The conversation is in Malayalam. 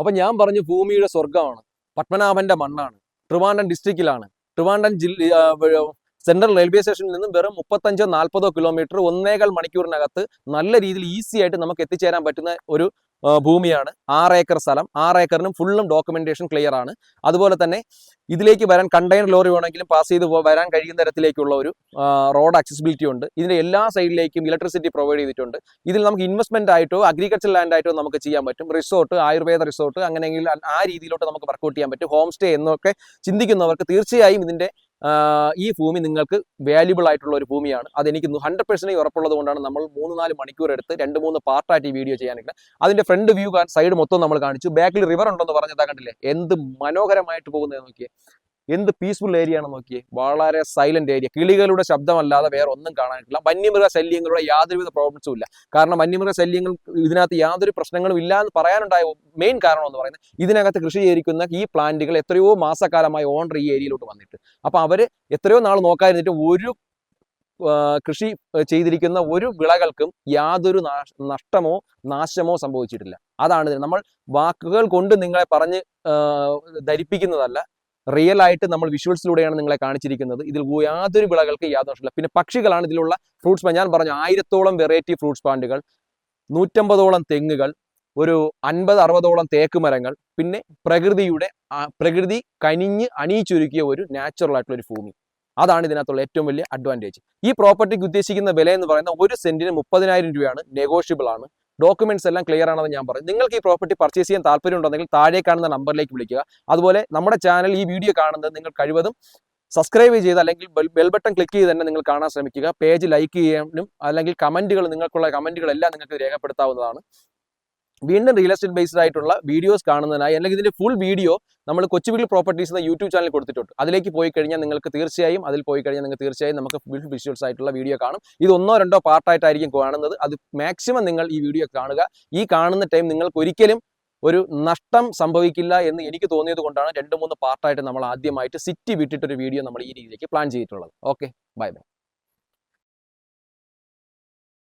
അപ്പൊ ഞാൻ പറഞ്ഞു ഭൂമിയുടെ സ്വർഗമാണ്, പത്മനാഭന്റെ മണ്ണാണ്, ട്രിവാൻഡ്രം ഡിസ്ട്രിക്റ്റിലാണ്. ട്രിവാൻഡ്രം സെൻട്രൽ റെയിൽവേ സ്റ്റേഷനിൽ നിന്നും വെറും 35-40 കിലോമീറ്റർ 1.25 മണിക്കൂറിനകത്ത് നല്ല രീതിയിൽ ഈസി ആയിട്ട് നമുക്ക് എത്തിച്ചേരാൻ പറ്റുന്ന ഒരു ഭൂമിയാണ്. 6 ഏക്കർ സ്ഥലം. 6 ഏക്കറിനും ഫുള്ളും ഡോക്യുമെന്റേഷൻ ക്ലിയർ ആണ്. അതുപോലെ തന്നെ ഇതിലേക്ക് വരാൻ കണ്ടെയ്നർ ലോറി വേണമെങ്കിലും പാസ് ചെയ്ത് വരാൻ കഴിയുന്ന തരത്തിലേക്കുള്ള ഒരു റോഡ് അക്സസിബിലിറ്റി ഉണ്ട്. ഇതിന്റെ എല്ലാ സൈഡിലേക്കും ഇലക്ട്രിസിറ്റി പ്രൊവൈഡ് ചെയ്തിട്ടുണ്ട്. ഇതിൽ നമുക്ക് ഇൻവെസ്റ്റ്മെന്റ് ആയിട്ടോ അഗ്രികൾച്ചർ ലാൻഡ് ആയിട്ടോ നമുക്ക് ചെയ്യാൻ പറ്റും. റിസോർട്ട്, ആയുർവേദ റിസോർട്ട്, അങ്ങനെയെങ്കിൽ ആ രീതിയിലോട്ട് നമുക്ക് വർക്കൗട്ട് ചെയ്യാൻ പറ്റും. ഹോം സ്റ്റേ എന്നൊക്കെ ചിന്തിക്കുന്നവർക്ക് തീർച്ചയായും ഇതിന്റെ ഈ ഭൂമി നിങ്ങൾക്ക് വാല്യുബിൾ ആയിട്ടുള്ള ഒരു ഭൂമിയാണ്. അതെനിക്ക് 100% ഉറപ്പുള്ളത് കൊണ്ടാണ് നമ്മൾ 3-4 മണിക്കൂർ എടുത്ത് 2-3 പാർട്ടായിട്ട് ഈ വീഡിയോ ചെയ്യാനില്ല. അതിന്റെ ഫ്രണ്ട് വ്യൂ സൈഡ് മൊത്തം നമ്മൾ കാണിച്ചു. ബാക്കിൽ റിവർ ഉണ്ടെന്ന് പറഞ്ഞതാ കണ്ടില്ലേ, എന്ത് മനോഹരമായിട്ട് പോകുന്നത് നോക്കിയേ, എന്ത് പീസ്ഫുൾ ഏരിയ ആണെന്ന് നോക്കിയേ. വളരെ സൈലന്റ് ഏരിയ, കിളികളുടെ ശബ്ദമല്ലാതെ വേറെ ഒന്നും കാണാനില്ല. വന്യമൃഗ ശല്യങ്ങളുടെ യാതൊരുവിധ പ്രോബ്ലംസും ഇല്ല. കാരണം വന്യമൃഗ ശല്യങ്ങൾ ഇതിനകത്ത് യാതൊരു പ്രശ്നങ്ങളും ഇല്ല എന്ന് പറയാനുണ്ടായ മെയിൻ കാരണം എന്ന് പറയുന്നത്, ഇതിനകത്ത് കൃഷി ചെയ്തിരിക്കുന്ന ഈ പ്ലാന്റുകൾ എത്രയോ മാസക്കാലമായി ഓണർ ഈ ഏരിയയിലോട്ട് വന്നിട്ട്, അപ്പൊ അവര് എത്രയോ നാൾ നോക്കാതിരുന്നിട്ട് ഒരു കൃഷി ചെയ്തിരിക്കുന്ന ഒരു വിളകൾക്കും യാതൊരു നഷ്ടമോ നാശമോ സംഭവിച്ചിട്ടില്ല. അതാണ് നമ്മൾ വാക്കുകൾ കൊണ്ട് നിങ്ങളെ പറഞ്ഞ് ധരിപ്പിക്കുന്നതല്ല, റിയൽ ആയിട്ട് നമ്മൾ വിഷ്വൽസിലൂടെയാണ് നിങ്ങളെ കാണിച്ചിരിക്കുന്നത്. ഇതിൽ യാതൊരു വിളകൾക്ക് യാതൊരു നഷ്ടമില്ല. പിന്നെ പക്ഷികളാണ് ഇതിലുള്ള ഫ്രൂട്ട്സ്. ഞാൻ പറഞ്ഞു 1000-ഓളം വെറൈറ്റി ഫ്രൂട്ട്സ് പ്ലാന്റുകൾ, 150-ഓളം തെങ്ങുകൾ, ഒരു 50-60-ഓളം തേക്ക് മരങ്ങൾ, പിന്നെ പ്രകൃതി കനിഞ്ഞ് അണിയിച്ചൊരുക്കിയ ഒരു നാച്ചുറൽ ആയിട്ടുള്ള ഒരു ഭൂമി. അതാണ് ഇതിനകത്തുള്ള ഏറ്റവും വലിയ അഡ്വാൻറ്റേജ്. ഈ പ്രോപ്പർട്ടിക്ക് ഉദ്ദേശിക്കുന്ന വില എന്ന് പറയുന്നത് 1 സെന്റിന് 30,000 രൂപയാണ്. നെഗോഷ്യബിൾ ആണ്. ഡോക്യുമെന്റ്സ് എല്ലാം ക്ലിയർ ആണെന്ന് ഞാൻ പറയും. നിങ്ങൾക്ക് ഈ പ്രോപ്പർട്ടി പർച്ചേസ് ചെയ്യാൻ താല്പര്യം ഉണ്ടെങ്കിൽ താഴെ കാണുന്ന നമ്പറിലേക്ക് വിളിക്കുക. അതുപോലെ നമ്മുടെ ചാനൽ ഈ വീഡിയോ കാണുന്നത് നിങ്ങൾ കഴിവതും സബ്സ്ക്രൈബ് ചെയ്ത് അല്ലെങ്കിൽ ബെൽ ബട്ടൺ ക്ലിക്ക് ചെയ്ത് തന്നെ നിങ്ങൾ കാണാൻ ശ്രമിക്കുക. പേജ് ലൈക്ക് ചെയ്യാനും അല്ലെങ്കിൽ നിങ്ങൾക്കുള്ള കമന്റുകളെല്ലാം നിങ്ങൾക്ക് രേഖപ്പെടുത്താവുന്നതാണ്. വീണ്ടും റിയൽ എസ്റ്റേറ്റ് ബേസ്ഡ് ആയിട്ടുള്ള വീഡിയോസ് കാണുന്നതിനായി അല്ലെങ്കിൽ ഇതിന്റെ ഫുൾ വീഡിയോ നമ്മൾ കൊച്ചുവീട്ടിൽ പ്രോപ്പർട്ടീസ് എന്ന യൂട്യൂബ് ചാനൽ കൊടുത്തിട്ടുണ്ട്. അതിലേക്ക് പോയി കഴിഞ്ഞാൽ നിങ്ങൾക്ക് തീർച്ചയായും നമുക്ക് ഫുൾ വിഷ്വൽസ് ആയിട്ടുള്ള വീഡിയോ കാണും. ഇത് 1-2 പാർട്ടായിട്ടായിരിക്കും കാണുന്നത്. അത് മാക്സിമം നിങ്ങൾ ഈ വീഡിയോ കാണുക. ഈ കാണുന്ന ടൈം നിങ്ങൾക്ക് ഒരിക്കലും ഒരു നഷ്ടം സംഭവിക്കില്ല എന്ന് എനിക്ക് തോന്നിയത് കൊണ്ടാണ് 2-3 പാർട്ടായിട്ട് നമ്മൾ ആദ്യമായിട്ട് സിറ്റി വിട്ടിട്ടൊരു വീഡിയോ നമ്മൾ ഈ രീതിയിലേക്ക് പ്ലാൻ ചെയ്തിട്ടുള്ളത്. Okay, bye bye.